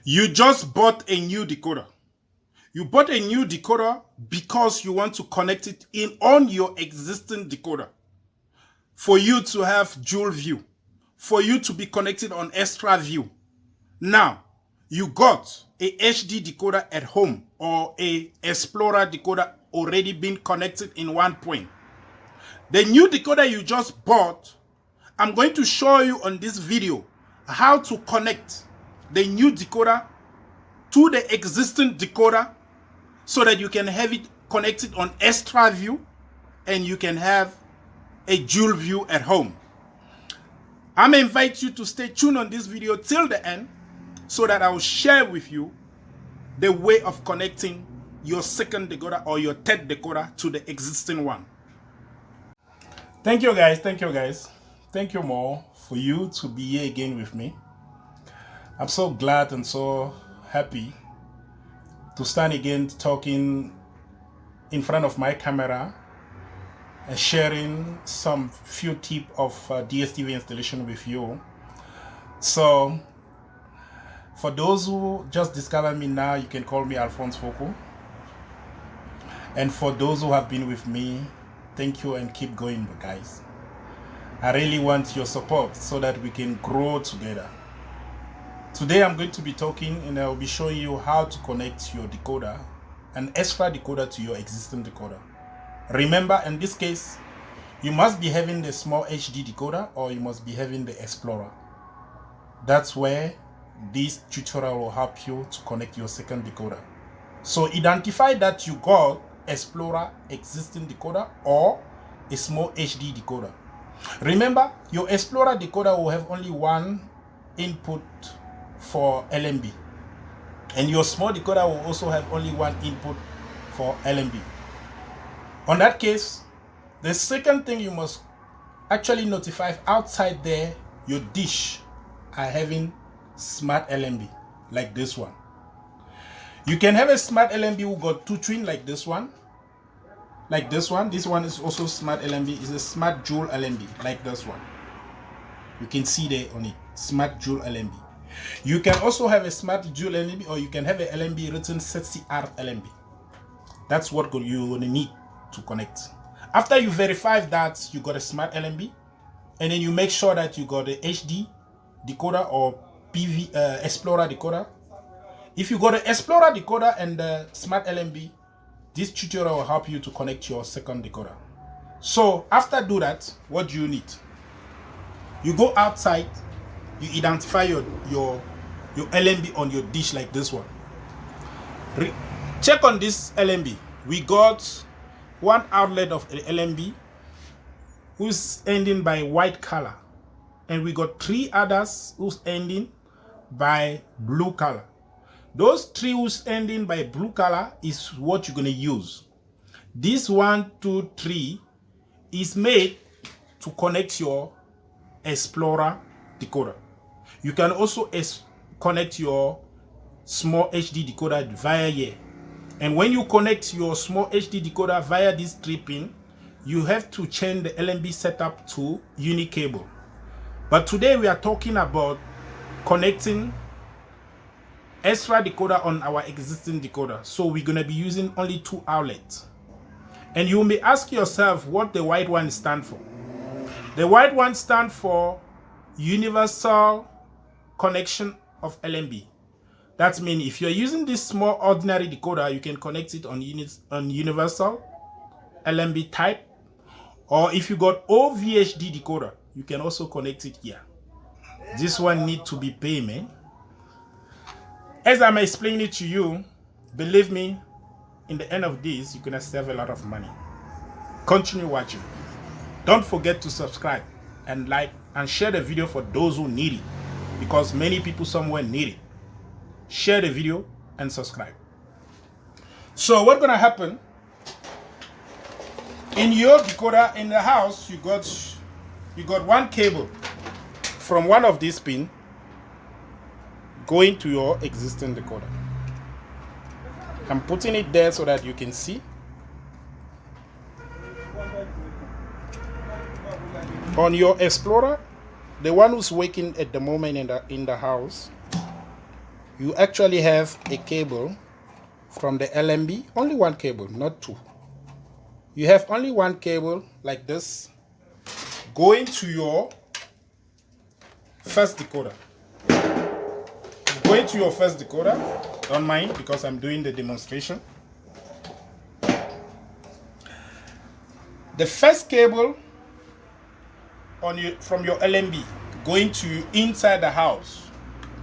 You just bought a new decoder. You bought a new decoder because you want to connect it in on your existing decoder. For you to have dual view. For you to be connected on extra view. Now, you got a HD decoder at home or a Explorer decoder already been connected in one point. The new decoder you just bought, I'm going to show you on this video how to connect the new decoder to the existing decoder so that you can have it connected on extra view and you can have a dual view at home. I'm invite you to stay tuned on this video till the end so that I will share with you the way of connecting your second decoder or your third decoder to the existing one. Thank you guys. Thank you more for you to be here again with me. I'm so glad and so happy to stand again talking in front of my camera and sharing some few tips of DStv installation with you. So for those who just discovered me now, you can call me Alphonse Foko. And for those who have been with me, thank you and keep going, guys. I really want your support so that we can grow together. Today I'm going to be talking and I'll be showing you how to connect your decoder, an extra decoder, to your existing decoder. Remember, in this case, you must be having the small HD decoder or you must be having the Explorer. That's where this tutorial will help you to connect your second decoder. So identify that you got Explorer existing decoder or a small HD decoder. Remember, your Explorer decoder will have only one input for LMB, and your small decoder will also have only one input for LMB. On that case, the second thing you must actually notify outside there, your dish are having smart LMB like this one. You can have a smart LMB who got two twin like this one. Like this one. This one is also smart LMB. It's a smart dual LMB like this one. You can see there on it, smart dual LMB. You can also have a smart dual LMB or you can have a LMB written ZCR LMB. That's what you're going to need to connect. After you verify that you got a smart LMB, and then you make sure that you got a HD decoder or Explorer decoder. If you got an Explorer decoder and the smart LMB, this tutorial will help you to connect your second decoder. So after do that, what do you need? You go outside, you identify your LMB on your dish like this one. Check on this LMB. We got one outlet of the LMB who's ending by white color, and we got three others who's ending by blue color. Those three who's ending by blue color is what you're going to use. This 1, 2, 3 is made to connect your Explorer decoder. You can also connect your small HD decoder via here. And when you connect your small HD decoder via this 3-pin, you have to change the LMB setup to uni cable. But today we are talking about connecting extra decoder on our existing decoder. So we're going to be using only 2 outlets. And you may ask yourself what the white one stands for. The white one stands for universal connection of LMB. That means if you're using this small ordinary decoder, you can connect it on universal LMB type. Or if you got OVHD decoder, you can also connect it here. This one need to be paid, man. As I'm explaining it to you, believe me, in the end of this, you're gonna save a lot of money. Continue watching. Don't forget to subscribe and like and share the video for those who need it, because many people somewhere need it. Share the video and subscribe. So what's gonna happen? In your decoder in the house, you got one cable from one of these pins going to your existing decoder. I'm putting it there so that you can see. On your Explorer, the one who's working at the moment in the house, you actually have a cable from the LMB, only one cable, not two. You have only one cable like this going to your first decoder. Going to your first decoder, don't mind because I'm doing the demonstration. The first cable from your LMB going to inside the house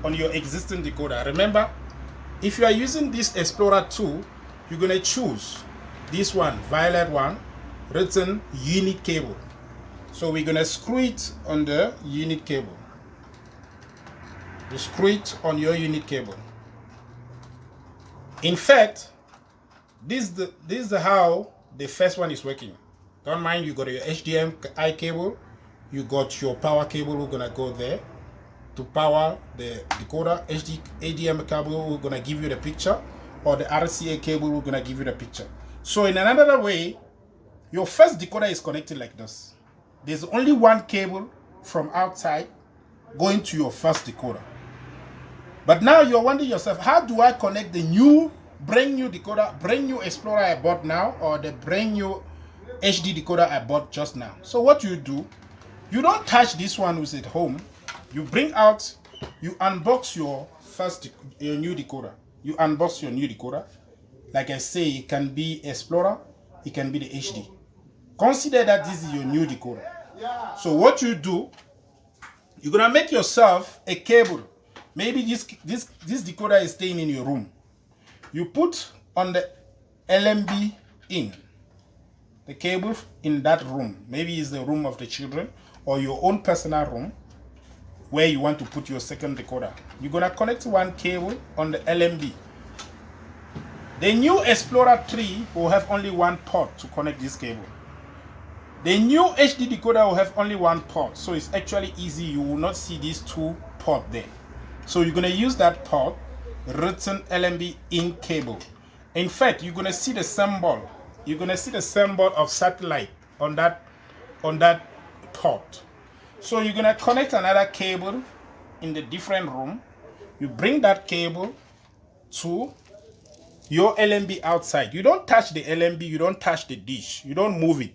on your existing decoder. Remember, if you are using this Explorer 2, you're going to choose this one, violet one, written unit cable. So we're going to screw it on the unit cable. You screw it on your unit cable. In fact, this is how the first one is working. Don't mind, you got your HDMI cable, you got your power cable, we're gonna go there to power the decoder. HDMI cable, we're gonna give you the picture, or the RCA cable, we're gonna give you the picture. So in another way, your first decoder is connected like this. There's only one cable from outside going to your first decoder. But now you're wondering yourself, how do I connect the brand new decoder, brand new Explorer I bought now, or the brand new HD decoder I bought just now? So what you do, you don't touch this one who's at home. You bring out, you unbox your new decoder. You unbox your new decoder. Like I say, it can be Explorer, it can be the HD. Consider that this is your new decoder. So what you do, you're gonna make yourself a cable. Maybe this decoder is staying in your room. You put on the LMB in the cable in that room. Maybe it's the room of the children or your own personal room where you want to put your second decoder. You're gonna connect one cable on the LMB. The new Explorer 3 will have only one port to connect this cable. The new HD decoder will have only one port, so it's actually easy. You will not see these two ports there. So you're going to use that port, written LMB in cable. In fact, you're going to see the symbol. You're going to see the symbol of satellite on that port. So you're going to connect another cable in the different room. You bring that cable to your LMB outside. You don't touch the LMB, you don't touch the dish, you don't move it.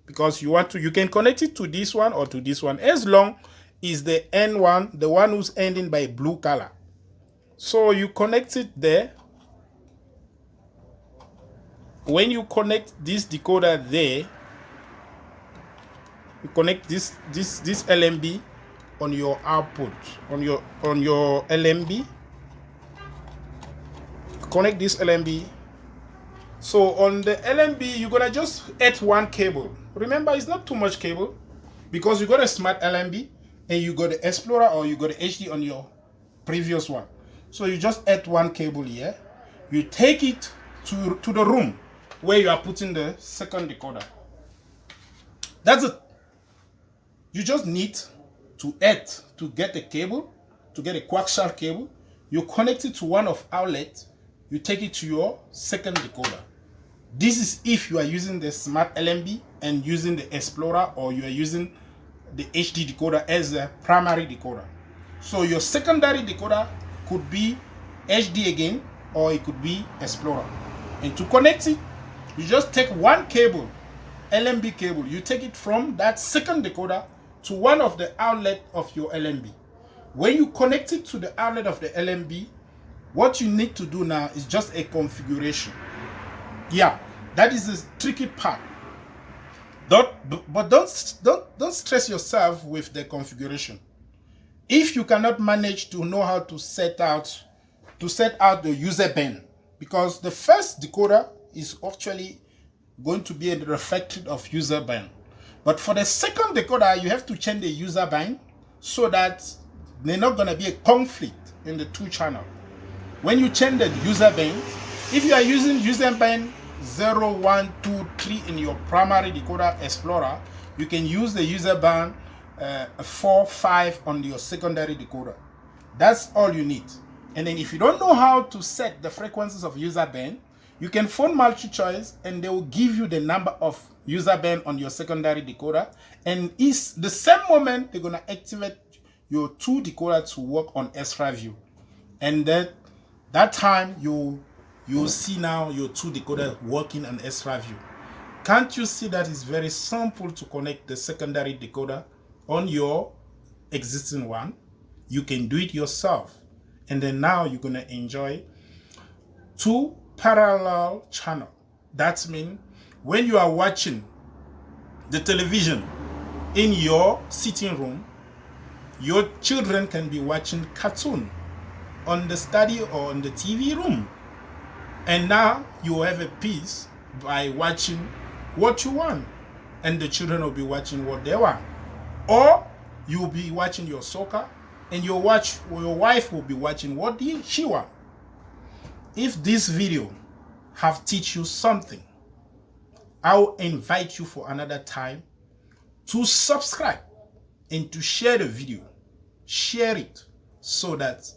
Because you can connect it to this one or to this one, as long is the N one, the one who's ending by blue color. So you connect it there. When you connect this decoder there, you connect this LMB on your output, on your LMB. Connect this LMB. So on the LMB, you're gonna just add one cable. Remember, it's not too much cable because you got a smart LMB and you got the Explorer or you got the HD on your previous one. So you just add one cable here. You take it to the room where you are putting the second decoder. That's it. You just need to get a cable, to get a coaxial cable. You connect it to one of outlets. You take it to your second decoder. This is if you are using the smart LMB and using the Explorer, or you are using the HD decoder as a primary decoder. So your secondary decoder could be HD again, or it could be Explorer. And to connect it, you just take one cable, LMB cable. You take it from that second decoder to one of the outlets of your LMB. When you connect it to the outlet of the LMB, what you need to do now is just a configuration. Yeah, that is the tricky part. Don't stress yourself with the configuration. If you cannot manage to know how to set out the user band, because the first decoder is actually going to be a reflected of user band. But for the second decoder, you have to change the user band so that there's not going to be a conflict in the two channels. When you change the user band, if you are using user band 0, 1, 2, 3 in your primary decoder Explorer, you can use the user band 4, 5 on your secondary decoder. That's all you need. And then if you don't know how to set the frequencies of user band, you can phone MultiChoice and they will give you the number of user band on your secondary decoder. And it's the same moment they're going to activate your two decoders to work on extra view. And that time you see now your two decoder working on extra view. Can't you see that it's very simple to connect the secondary decoder on your existing one? You can do it yourself. And then now you're gonna enjoy two parallel channel. That means when you are watching the television in your sitting room, your children can be watching cartoon on the study or on the TV room. And now you have a peace by watching what you want, and the children will be watching what they want. Or you will be watching your soccer, and your wife will be watching what she wants. If this video have teach you something, I'll invite you for another time to subscribe and to share the video. Share it so that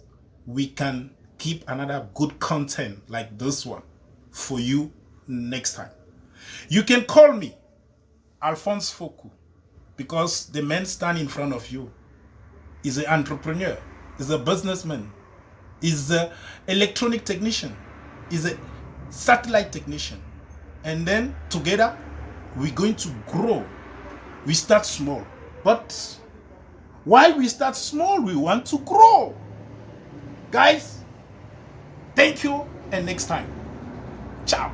we can keep another good content like this one for you next time. You can call me Alphonse Foku, because the man standing in front of you is an entrepreneur, is a businessman, is an electronic technician, is a satellite technician. And then together we're going to grow. We start small, but while we start small, we want to grow. Guys, thank you, and next time. Ciao.